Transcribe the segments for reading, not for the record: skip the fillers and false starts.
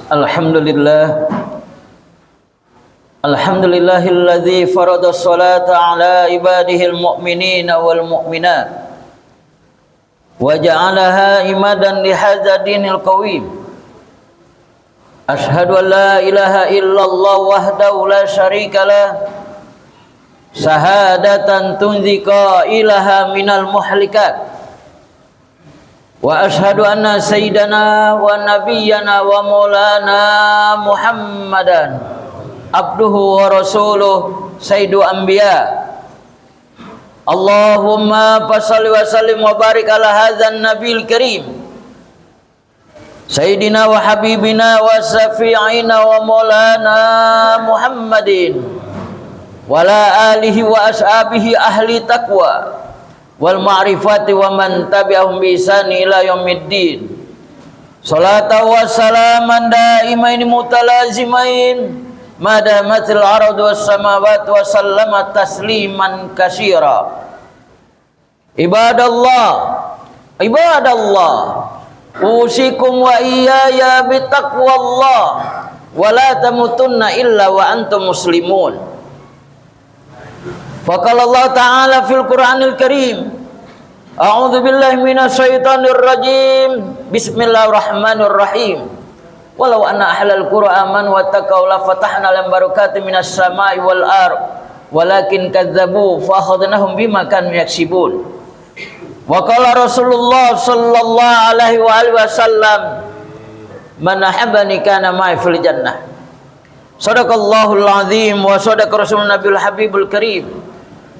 Alhamdulillah. Alhamdulillahilladzi farada sholata ala ibadihil mu'minina wal mu'minat wa ja'alaha imadan li hadzal dinil qawim. Ashhadu an la ilaha illallah wahdahu la syarikalah syahadatan tunzika ilaha minal muhlikat. Wa ashhadu anna sayyidana wa nabiyyana wa maulana Muhammadan abduhu wa rasuluh sayyidu anbiya. Allahumma fassalli wa sallim wa barik ala hadzal nabiyil karim sayyidina wa habibina wa syafi'ina wa maulana Muhammadin wa ala alihi wa ashabihi ahli taqwa wal ma'rifati wa man tabi'ahum bi ihsan ila yaumiddin. Salatan wa salaman daimain mutalazimain madamatil ardu was samawati wa sallama tasliman katsira. Ibadallah usikum wa iyaya bittaqwallah wa la tamutunna illa wa antum muslimun. Faqala Allah Ta'ala fil Qur'anil Karim, a'udzu billahi minasy syaithanir rajim. Bismillahirrahmanirrahim. Walau anna ahlal qura amanu wattaqau la fatahna lahum barakatin minas sama'i wal ardh walakin kadzdzabu fa akhadnahum bima kanu yaksibun. Wa qala Rasulullah sallallahu alaihi wa alihi wasallam, man ahabbani kana ma'i fil jannah. Shadaqallahul azim wa shadaqa rasulun nabiyul habibul karim.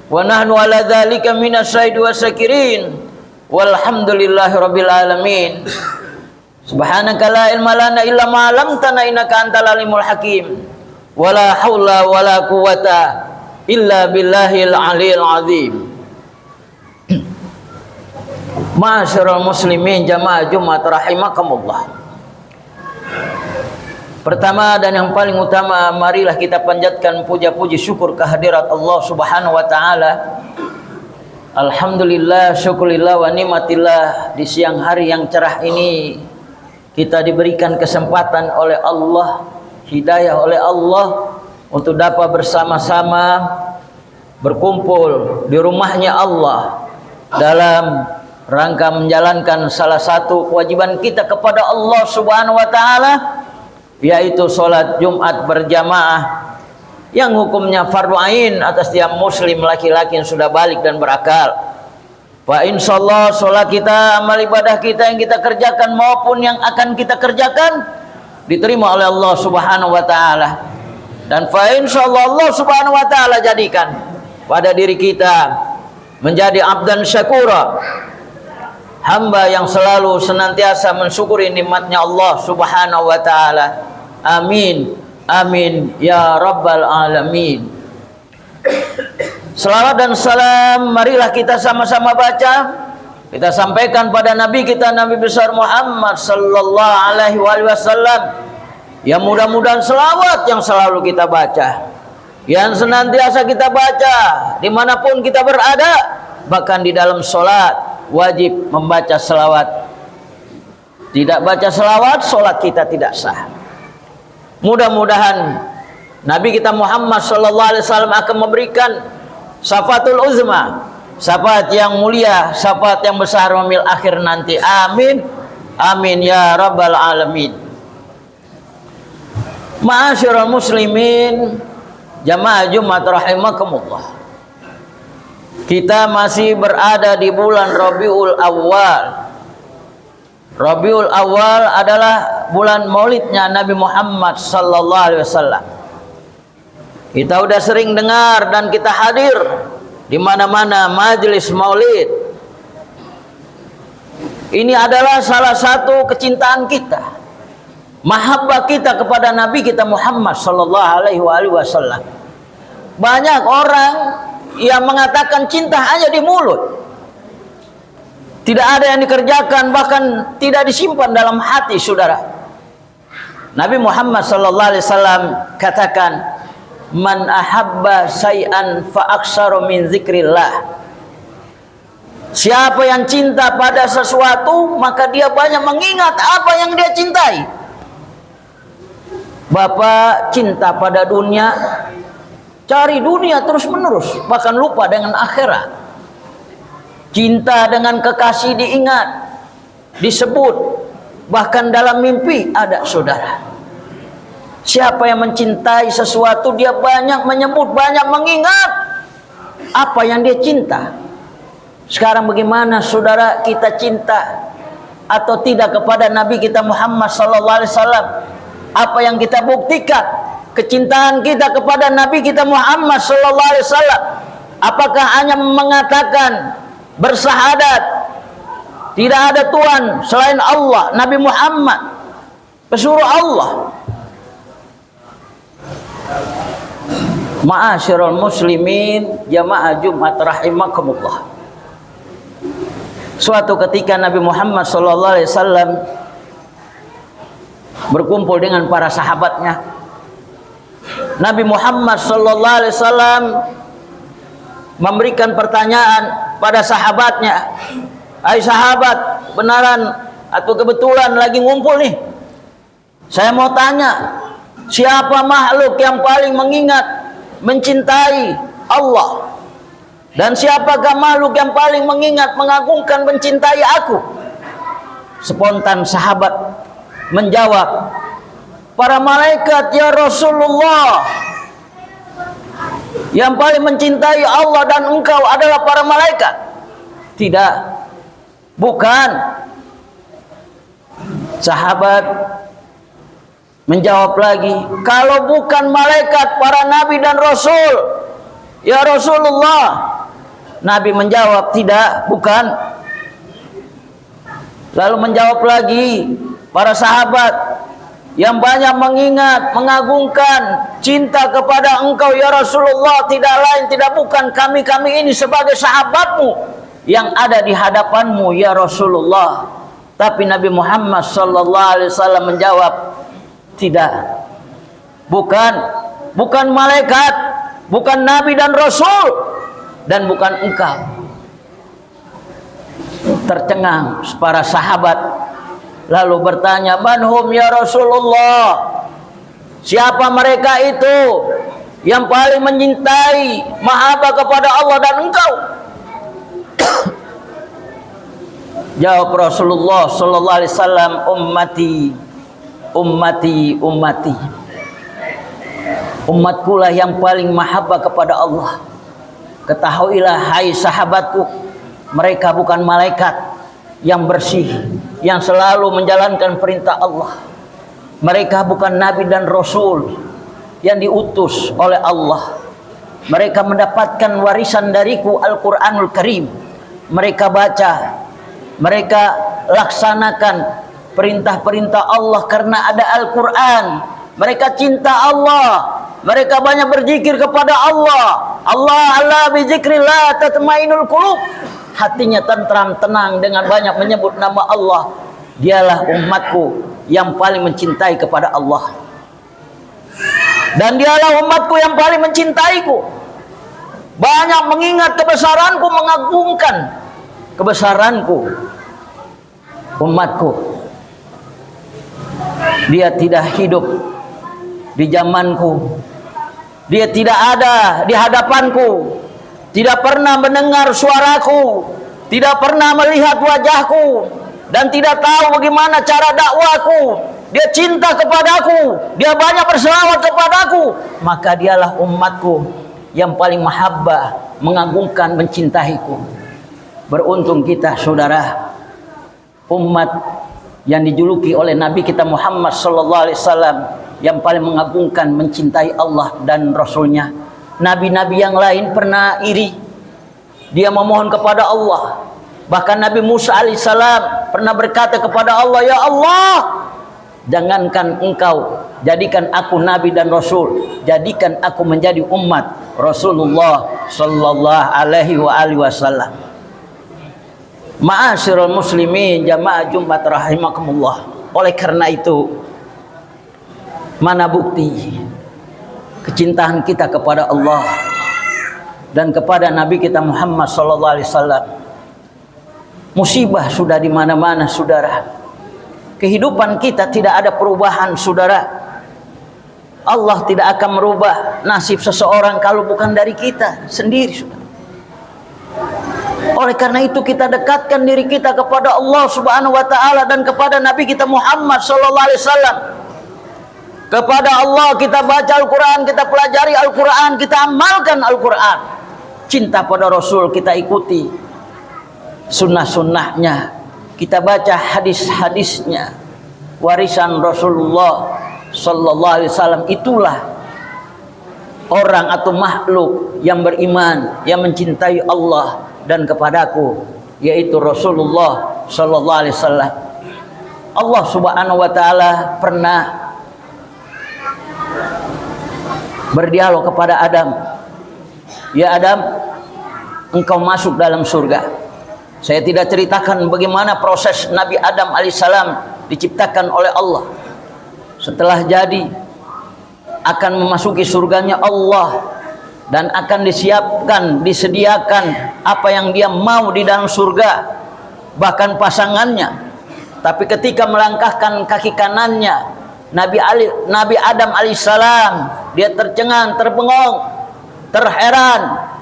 Wa nahnu ala dzalika minasyahidin wasyakirin walhamdulillahi rabbil alamin. Subhanaka la ilma lana illa ma 'allamtana innaka antal alimul hakim. Wala haula wala quwata illa billahil aliyil azim. Ma'asyiral muslimin jamaah Jumat rahimakumullah. Pertama dan yang paling utama, marilah kita panjatkan puja-puji syukur kehadirat Allah Subhanahu wa taala. Alhamdulillah, syukurillah wa nikmatillah, di siang hari yang cerah ini kita diberikan kesempatan oleh Allah, hidayah oleh Allah untuk dapat bersama-sama berkumpul di rumahnya Allah dalam rangka menjalankan salah satu kewajiban kita kepada Allah Subhanahu wa taala, yaitu sholat Jumat berjamaah yang hukumnya fardu ain atas tiap muslim laki-laki yang sudah balik dan berakal. Fa insyaallah sholat kita, amal ibadah kita yang kita kerjakan maupun yang akan kita kerjakan diterima oleh Allah Subhanahu wa taala. Dan fa insyaallah Allah Subhanahu wa taala jadikan pada diri kita menjadi abdan syakura, hamba yang selalu senantiasa mensyukuri nikmatnya Allah Subhanahu wa taala. Amin amin ya rabbal alamin. Selawat dan salam marilah kita sama-sama baca, kita sampaikan pada Nabi kita, Nabi besar Muhammad sallallahu alaihi wasallam, yang mudah-mudahan selawat yang selalu kita baca, yang senantiasa kita baca dimanapun kita berada, bahkan di dalam sholat wajib membaca selawat. Tidak baca selawat, sholat kita tidak sah. Mudah-mudahan Nabi kita Muhammad sallallahu alaihi wasallam akan memberikan syafaatul uzma, syafaat yang mulia, syafaat yang besar memil akhir nanti. Amin amin ya rabbal alamin. Ma'asyiral muslimin jamaah Jumat rahimakumullah. Kita masih berada di bulan Rabiul Awal. Rabiul Awal adalah bulan maulidnya Nabi Muhammad sallallahu alaihi wasallam. Kita udah sering dengar dan kita hadir di mana-mana majelis maulid. Ini adalah salah satu kecintaan kita, mahabbah kita kepada Nabi kita Muhammad sallallahu alaihi wasallam. Banyak orang yang mengatakan cinta hanya di mulut, tidak ada yang dikerjakan, bahkan tidak disimpan dalam hati. Saudara, Nabi Muhammad sallallahu alaihi wasallam katakan, man ahabba syai'an fa aksaru min zikrillah. Siapa yang cinta pada sesuatu, maka dia banyak mengingat apa yang dia cintai. Bapak cinta pada dunia, cari dunia terus menerus, bahkan lupa dengan akhirat. Cinta dengan kekasih diingat, disebut, bahkan dalam mimpi ada, saudara. Siapa yang mencintai sesuatu, dia banyak menyebut, banyak mengingat apa yang dia cinta. Sekarang bagaimana saudara, kita cinta atau tidak kepada Nabi kita Muhammad sallallahu alaihi wasallam? Apa yang kita buktikan kecintaan kita kepada Nabi kita Muhammad sallallahu alaihi wasallam? Apakah hanya mengatakan bersahadat tidak ada Tuhan selain Allah, Nabi Muhammad pesuruh Allah? Ma'asyiral muslimin, jamaah Jumat rahimakumullah. Suatu ketika Nabi Muhammad SAW berkumpul dengan para sahabatnya. Nabi Muhammad SAW memberikan pertanyaan pada sahabatnya. Hai sahabat, benaran atau kebetulan lagi ngumpul nih? Saya mau tanya, siapa makhluk yang paling mengingat, mencintai Allah? Dan siapakah makhluk yang paling mengingat, mengagungkan, mencintai aku? Spontan sahabat menjawab, para malaikat ya Rasulullah. Yang paling mencintai Allah dan engkau adalah para malaikat. Tidak, bukan. Sahabat menjawab lagi, kalau bukan malaikat, para nabi dan rasul ya Rasulullah. Nabi menjawab, tidak, bukan. Lalu menjawab lagi para sahabat, yang banyak mengingat, mengagungkan, cinta kepada engkau ya Rasulullah, tidak lain, tidak bukan kami ini sebagai sahabatmu yang ada di hadapanmu ya Rasulullah. Tapi Nabi Muhammad SAW menjawab, tidak, bukan malaikat, bukan nabi dan rasul, dan bukan engkau. Tercengang para sahabat, lalu bertanya, manhum ya Rasulullah? Siapa mereka itu yang paling mencintai, mahabbah kepada Allah dan engkau? Jawab Rasulullah sallallahu alaihi wasallam, ummati. Umatkulah yang paling mahabbah kepada Allah. Ketahuilah hai sahabatku, mereka bukan malaikat yang bersih, yang selalu menjalankan perintah Allah. Mereka bukan nabi dan rasul yang diutus oleh Allah. Mereka mendapatkan warisan dariku Al-Quranul Karim. Mereka baca, mereka laksanakan perintah-perintah Allah karena ada Al-Quran. Mereka cinta Allah, mereka banyak berzikir kepada Allah. Allah bizikrillah tatmainul qulub. Hatinya tentram, tenang dengan banyak menyebut nama Allah. Dialah umatku yang paling mencintai kepada Allah, dan dialah umatku yang paling mencintaiku. Banyak mengingat kebesaranku, mengagungkan kebesaranku. Umatku, dia tidak hidup di zamanku, dia tidak ada di hadapanku, tidak pernah mendengar suaraku, tidak pernah melihat wajahku, dan tidak tahu bagaimana cara dakwaku. Dia cinta kepadaku, dia banyak berselawat kepadaku, maka dialah umatku yang paling mahabbah, mengagungkan, mencintaiku. Beruntung kita saudara, umat yang dijuluki oleh Nabi kita Muhammad SAW, yang paling mengagungkan, mencintai Allah dan Rasulnya. Nabi-nabi yang lain pernah iri, dia memohon kepada Allah. Bahkan Nabi Musa alaihissalam pernah berkata kepada Allah, ya Allah, jangankan engkau jadikan aku nabi dan rasul, jadikan aku menjadi umat Rasulullah sallallahu alaihi wasallam. Ma'asyiral muslimin, jamaah Jumat rahimakumullah. Oleh karena itu, mana bukti kecintaan kita kepada Allah dan kepada Nabi kita Muhammad sallallahu alaihi wasallam. Musibah sudah di mana-mana, saudara. Kehidupan kita tidak ada perubahan, saudara. Allah tidak akan merubah nasib seseorang kalau bukan dari kita sendiri, saudara. Oleh karena itu kita dekatkan diri kita kepada Allah Subhanahu wa taala dan kepada Nabi kita Muhammad sallallahu alaihi wasallam. Kepada Allah kita baca Al-Qur'an, kita pelajari Al-Qur'an, kita amalkan Al-Qur'an. Cinta pada Rasul kita ikuti sunnah-sunnahnya, kita baca hadis-hadisnya, warisan Rasulullah sallallahu alaihi wasallam. Itulah orang atau makhluk yang beriman, yang mencintai Allah dan kepadaku, yaitu Rasulullah sallallahu alaihi wasallam. Allah Subhanahu wa taala pernah berdialog kepada Adam. Ya Adam, engkau masuk dalam surga. Saya tidak ceritakan bagaimana proses Nabi Adam alaihissalam diciptakan oleh Allah. Setelah jadi akan memasuki surganya Allah dan akan disediakan apa yang dia mau di dalam surga, bahkan pasangannya. Tapi ketika melangkahkan kaki kanannya, Nabi Adam alaihissalam, dia tercengang, terbengong, terheran.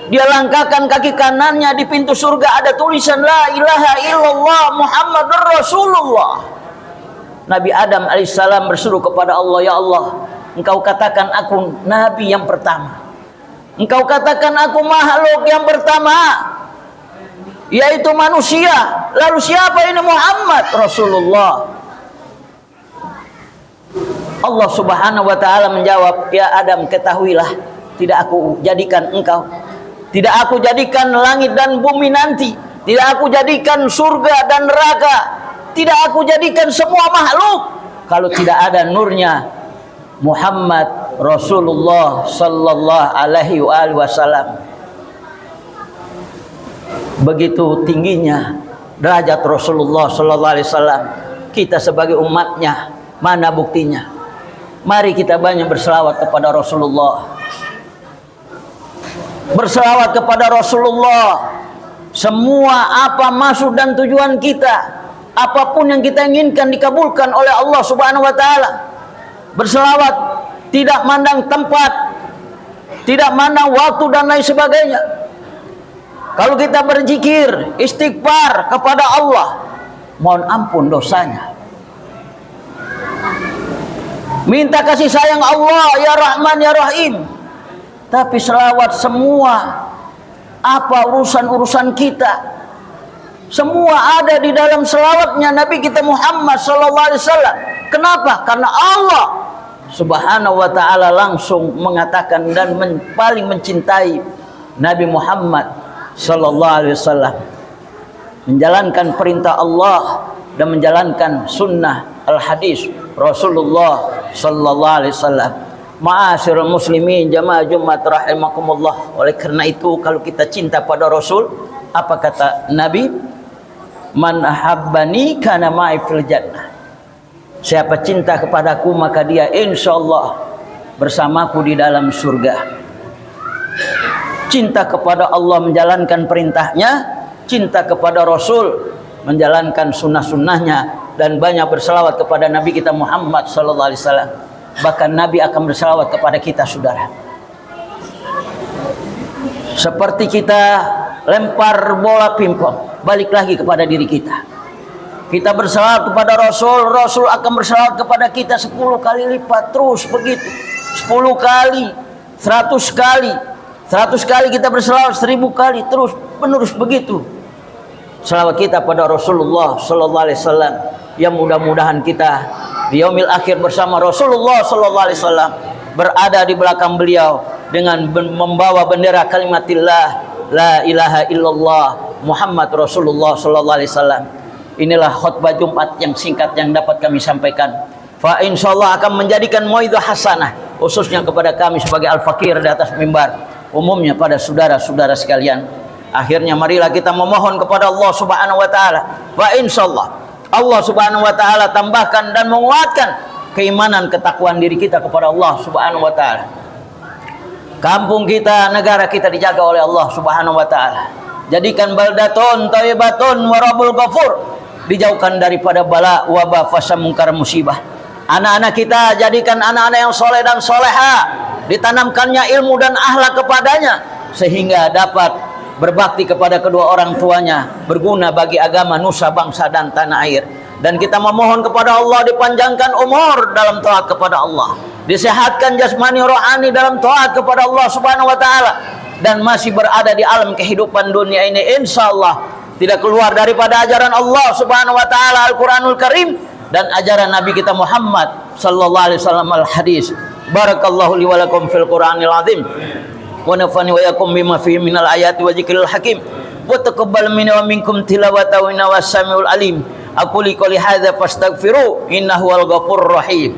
Dia langkahkan kaki kanannya, di pintu surga ada tulisan la ilaha illallah Muhammadur Rasulullah. Nabi Adam alaihissalam berseru kepada Allah, ya Allah, engkau katakan aku nabi yang pertama, engkau katakan aku makhluk yang pertama, yaitu manusia. Lalu siapa ini Muhammad? Rasulullah. Allah Subhanahu wa taala menjawab, ya Adam, ketahuilah, tidak aku jadikan engkau, tidak aku jadikan langit dan bumi nanti, tidak aku jadikan surga dan neraka, tidak aku jadikan semua makhluk kalau tidak ada nurnya Muhammad Rasulullah sallallahu alaihi wasallam. Begitu tingginya derajat Rasulullah sallallahu alaihi wasallam. Kita sebagai umatnya, mana buktinya? Mari kita banyak berselawat kepada Rasulullah. Berselawat kepada Rasulullah. Semua apa maksud dan tujuan kita, apapun yang kita inginkan dikabulkan oleh Allah Subhanahu wa taala. Berselawat tidak mandang tempat, tidak mandang waktu dan lain sebagainya. Kalau kita berzikir, istighfar kepada Allah, mohon ampun dosanya. Minta kasih sayang Allah, ya Rahman ya Rahim. Tapi selawat semua apa urusan-urusan kita, semua ada di dalam selawatnya Nabi kita Muhammad sallallahu alaihi wasallam. Kenapa? Karena Allah Subhanahu wa taala langsung mengatakan dan paling mencintai Nabi Muhammad sallallahu alaihi wasallam, menjalankan perintah Allah dan menjalankan sunnah al-hadis Rasulullah sallallahu alaihi wasallam. Ma'asyiral muslimin jamaah Jumat rahimakumullah. Oleh karena itu kalau kita cinta pada Rasul, apa kata Nabi? Man ahabbani kana ma'i fil jannah. Siapa cinta kepadaku maka dia insyaallah bersamaku di dalam surga. Cinta kepada Allah menjalankan perintahnya, cinta kepada Rasul menjalankan sunnah-sunnahnya, dan banyak berselawat kepada Nabi kita Muhammad sallallahu alaihi wasallam. Bahkan Nabi akan berselawat kepada kita, saudara. Seperti kita lempar bola pingpong, balik lagi kepada diri kita. Kita berselawat kepada Rasul, Rasul akan berselawat kepada kita 10 kali lipat, terus begitu. 10 kali, 100 kali, 100 kali kita berselawat, 1000 kali, terus menerus begitu. Selawat kita pada Rasulullah sallallahu alaihi wasallam, yang mudah-mudahan kita di yaumil akhir bersama Rasulullah sallallahu alaihi wasallam, berada di belakang beliau dengan membawa bendera kalimatillah la ilaha illallah Muhammad Rasulullah sallallahu alaihi wasallam. Inilah khutbah Jumat yang singkat yang dapat kami sampaikan. Fa insyaallah akan menjadikan mauidhah hasanah khususnya kepada kami sebagai al-fakir di atas mimbar, umumnya pada saudara-saudara sekalian. Akhirnya marilah kita memohon kepada Allah Subhanahu wa taala. Wa insyaallah Allah Subhanahu wa taala tambahkan dan menguatkan keimanan, ketakwaan diri kita kepada Allah Subhanahu wa taala. Kampung kita, negara kita dijaga oleh Allah Subhanahu wa taala. Jadikan baldatun thayyibatun wa rabbul ghafur. Dijauhkan daripada bala, wabah, fasa, mungkar, musibah. Anak-anak kita jadikan anak-anak yang soleh dan soleha, ditanamkannya ilmu dan akhlak kepadanya sehingga dapat berbakti kepada kedua orang tuanya, berguna bagi agama, nusa, bangsa dan tanah air. Dan kita memohon kepada Allah dipanjangkan umur dalam taat kepada Allah, disehatkan jasmani rohani dalam taat kepada Allah Subhanahu wa taala, dan masih berada di alam kehidupan dunia ini insyaallah tidak keluar daripada ajaran Allah Subhanahu wa taala Al-Qur'anul Karim dan ajaran Nabi kita Muhammad sallallahu alaihi wasallam al-hadis. Barakallahu li wa lakum fil Qur'anil azim wa nafani wa yakum bima fihi minal ayati wa dzikril hakim wa taqabbal minna wa minkum tilawatahu innahu was-samiul alim. Aku li qouli hadza fastaghfiru innahu wal ghafurur rahim.